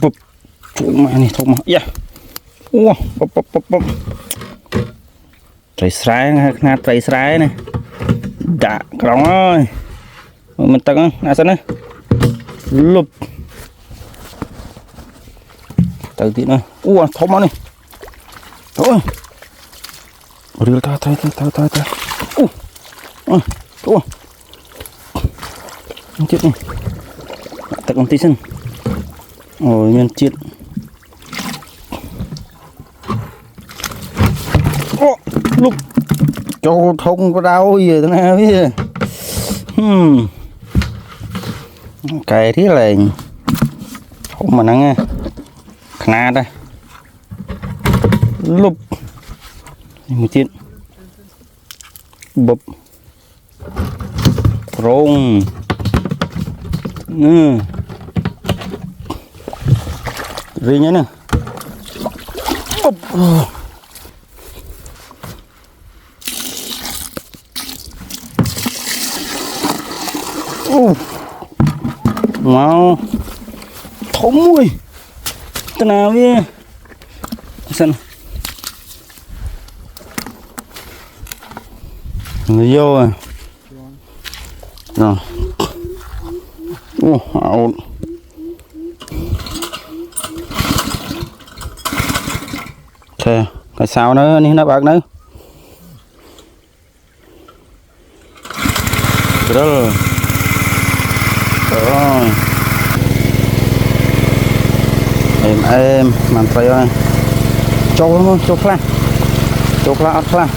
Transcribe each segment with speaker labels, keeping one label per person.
Speaker 1: bụp chú mẹ này thôi mà yeah ua bụp bụp bụp bụp trời sáng nát trời sáng này đã còng ơi mình tặng á nãy sân đấy lụp từ tí nữa ua thôi mà này thôi rồi ta ua chết này tặng công ty sân ôi men chết lúc cho thông có đau gì thế nào biết cái thế này không mà nắng khá đây lúc một chuyện bập rong riêng nhé nè bập mau thống ơi thế nào vậy sân người vô à rồi ổn ok cái sao nữa nó bạc nữa rồi rồi em màn tay ơi cho khla ớt khla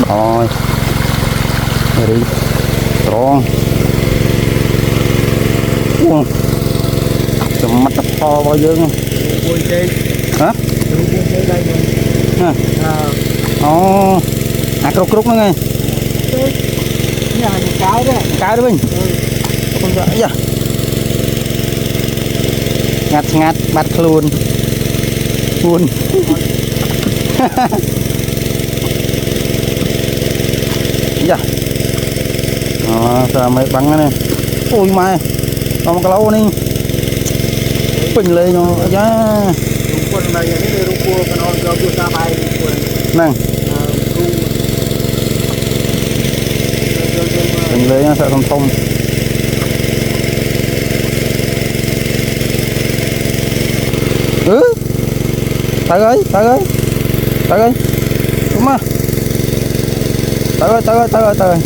Speaker 1: rồi đi rồi chấm mắt to bao nhiêu hả cục nữa nghe cái đó mình không rõ giờ ngặt bắt luôn dạ sao mấy bắn này ôi mai còn cái lâu này bình lên nó giá nè bình lên nó sẽ không thông tới ơi đúng không tới ơi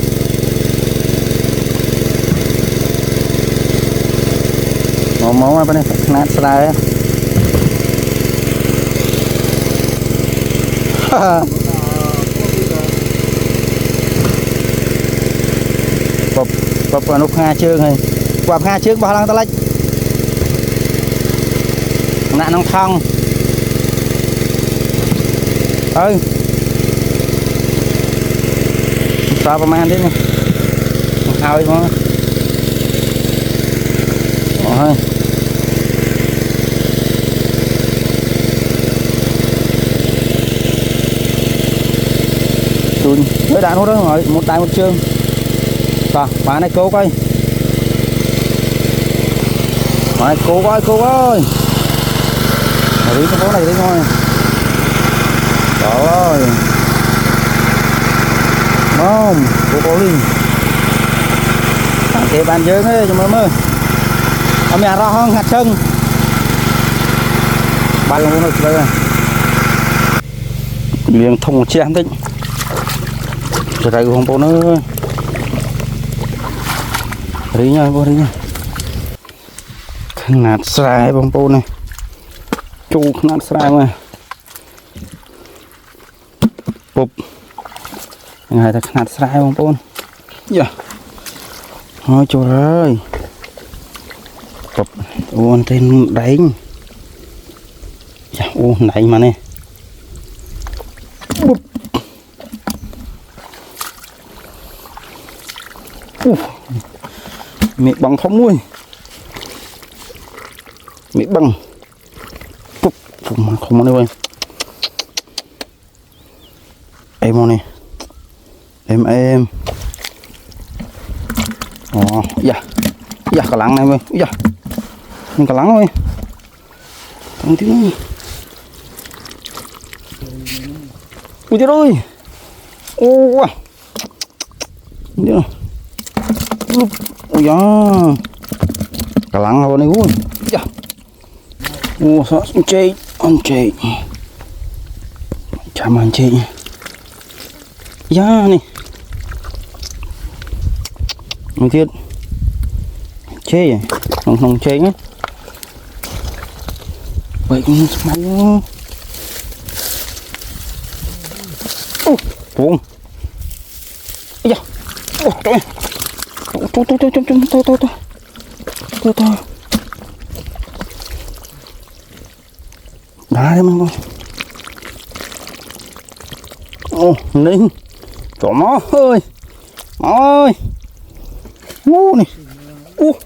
Speaker 1: món bên này nát slide bập nó Nga chương này quạt Nga chương bao lăng ta lách nạn nông thong saoประมาณนี้นี่เอาอีกมั้งโอ้ยtuần với đạn hút đó rồi một đài một chương và bán này cố coi bán cố ơi đi cái phố này đi thôi trời ơi không cô đi cái bàn chơi ấy cho mơ ông nhà ra hơn hạt sân bàn luôn rồi đây miếng thông chén tích rồi đây không có nữa đi nha cô đi nha nát sai bông bô này chu nát sai mà bụp ngày ta nát sai bông bô dạ thôi trời ơi bụp uốn tên đánh dạ uốn đánh mà nè bụp miệng bằng không nuôi miệng bằng bụp mà không ăn đâu em nè em dạ cả lăng này ơi dạ cả lăng ơi Không tiếng ơi. Ui trời ơi. Ô. Nhớ. Ôi da. Cả lăng rồi này ui. Dạ. Ô sao ăn chết. Chạm ăn chết. Da này. Một tiết. Chết vậy. Không chết á. Vậy cũng may quá. Ô, buông. Ây da. Ô, trời ơi. Tôi. Đá đấy mọi người. Ô, Ninh. Chó mó ơi. Mó ơi. Ngu này.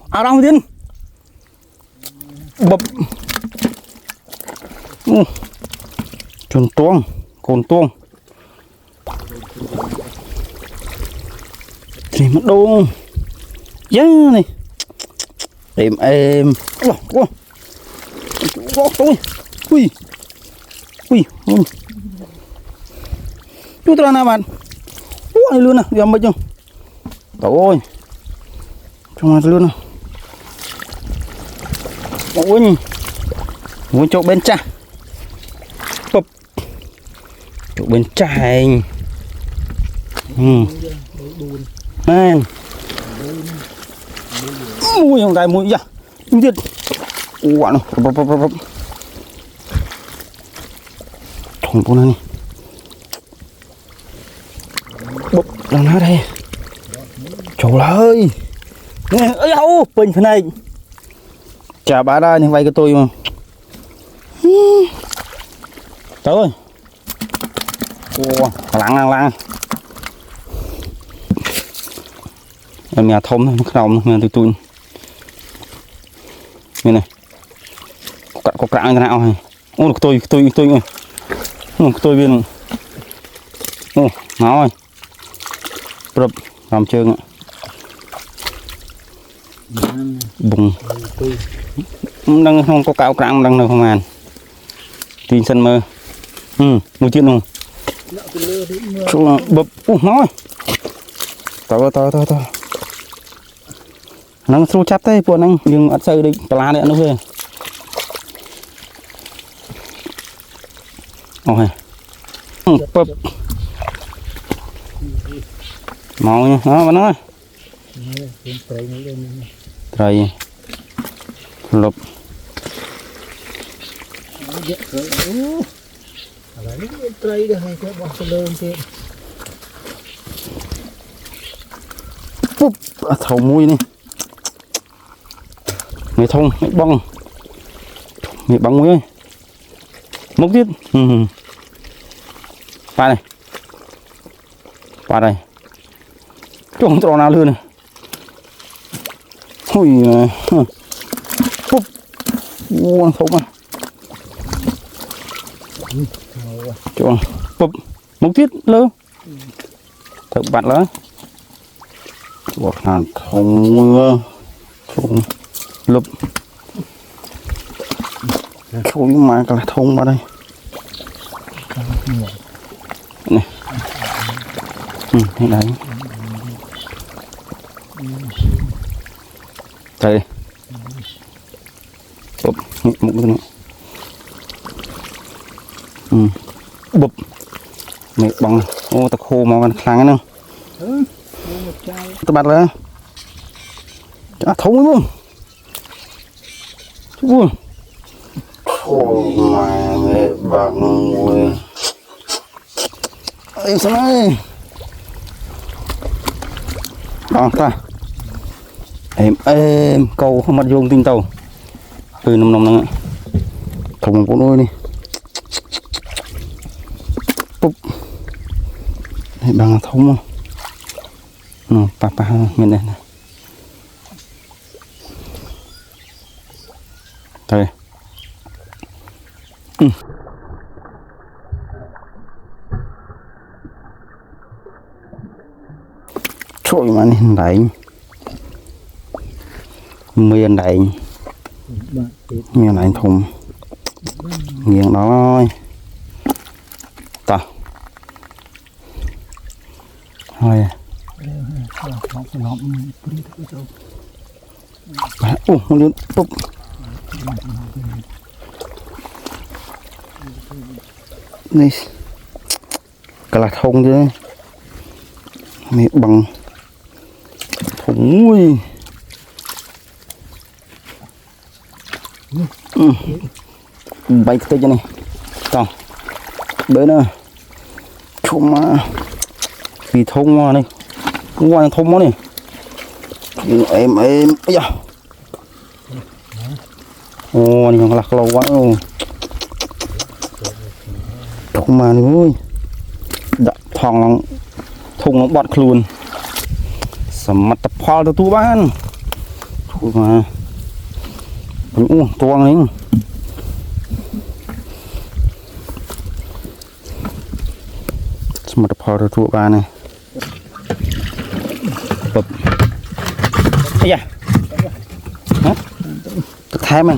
Speaker 1: À đâu tiên. Bập. Chuồn tuông, cồn tuông. Thì mất đâu. Giá này. Êm. Ui. Chú ta nào bạn. Này luôn nè, dầm mất chưa. Rồi. Trong mặt luôn nè. Ôi. Muốn chỗ bên cha. Bập. Chỗ bên trái. Này. Mùi không tay mùi dạ. Mùi thiệt. Quả nó. Bập. Thùng con này. Bập. Làm nào đây. Trời ơi. Nè. Ây áo. Bình phần này. Chả bá ra nhưng vay cái tôi mà. Trời ơi. Lặng. Em nhà thông nó không nhà tôi. Đây này. Có cạn cái nào này. Ô tôi ơi. Tôi viên. Ô, nó ơi. Bập làm trơn ạ. Bùng. Đang không có cạo cạn đang đâu không màn. Tin sân mơ. Một chuyện không. Chú bập. Nói. To. Nó xu chắp thế buồn anh nhưng ớt sơ đi lá nữa nó về. Ôi. Bập. Màu nha, đó bạn ơi. Trời. Lục. Búp, thầu mùi này. Mày thông, mày bong mùi ơi. Mốc tiết. Ba đây. Không trò nào luôn này. Ui. Búp. Thấu mà. Chọn. Búp. Mốc tiết lơ. Thật bạn lỡ. Bột hàn thông thông lụp khối mà cả thông vào đây này. Đấy đây bụp một cái nữa bụp mẹ bằng ô ta khô màu gan kháng nữa tôi bắt lên chả thấu luôn ui ôi mẹ bằng mùi em sao đây đó ta em câu không mặt vô tinh tàu nồng nữa thùng của nuôi điปุ๊บให้บางทมปะไม่ได้นะไปช่วยมันไหนมีอันไหนมีอันไหนทม nghiêng đó thôi ta thôi luôn búp này cả là thông chứ mẹ bằng thùng ui bay tới cho này còn bữa nữa chung mà vì thông mà này ngoài thông mà này em bây giờ ô này còn lạc lâu quá rồi thông mà này ui đã thòng nó thùng nó bọt luôn sầm mặt tập phao từ tu bán thôi mà toang này sầm mặt tập phao từ tu bán này bập ấy da hả tự thái mình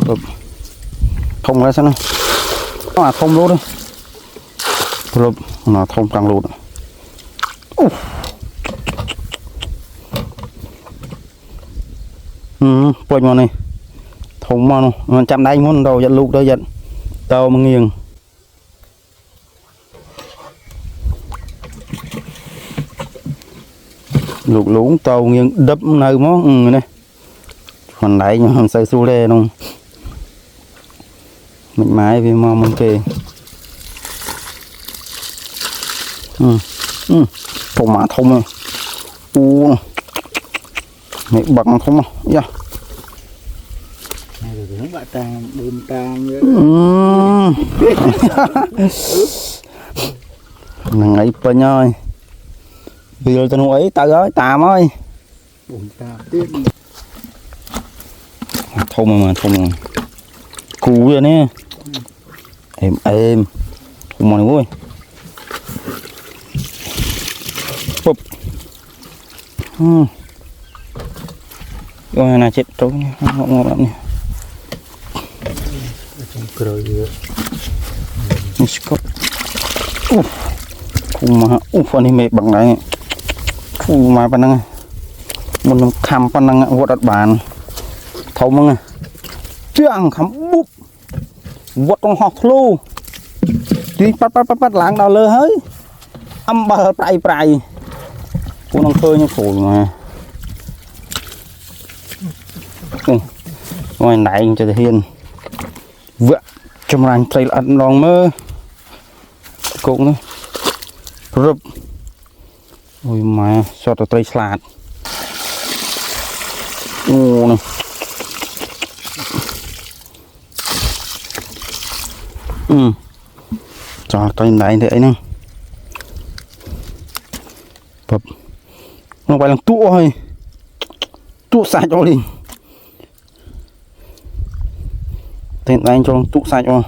Speaker 1: bập thông ra sao này nó là thông luôn đấy nó thông càng luôn quay vào này thông mà nó chạm đáy muốn đầu giật lục đâu giật tàu mà nghiêng lục lũng tàu nghiêng đập nơi món này còn đáy nhưng xây su lê luôn mình mái vì mà mình kề thông mà thông này mẹ bằng không dạ nàng ấy bên ơi bây giờ tao ấy tao ơi tạm ơi thông mà cù vậy nè em không mà ơi rồi này chết trốn ngon lắm nè mà phần này mệt bằng này mà phần năng một khăm phần năng vót đặt bàn thấu măng trương khăm búp vót trong hộp lu tuy bắt láng đào lơ hơi âm bờ prai cô đang khơi như phổi mà ngoài này cho hiền vợ trong làng xây ăn lòng mơ cũng nữa rụp ôi mà cho tao tây sạt ô này cho tao này thế nè bập nó phải làm tụ thôi tụ sạch cho đi tên anh cho tụ sạch cho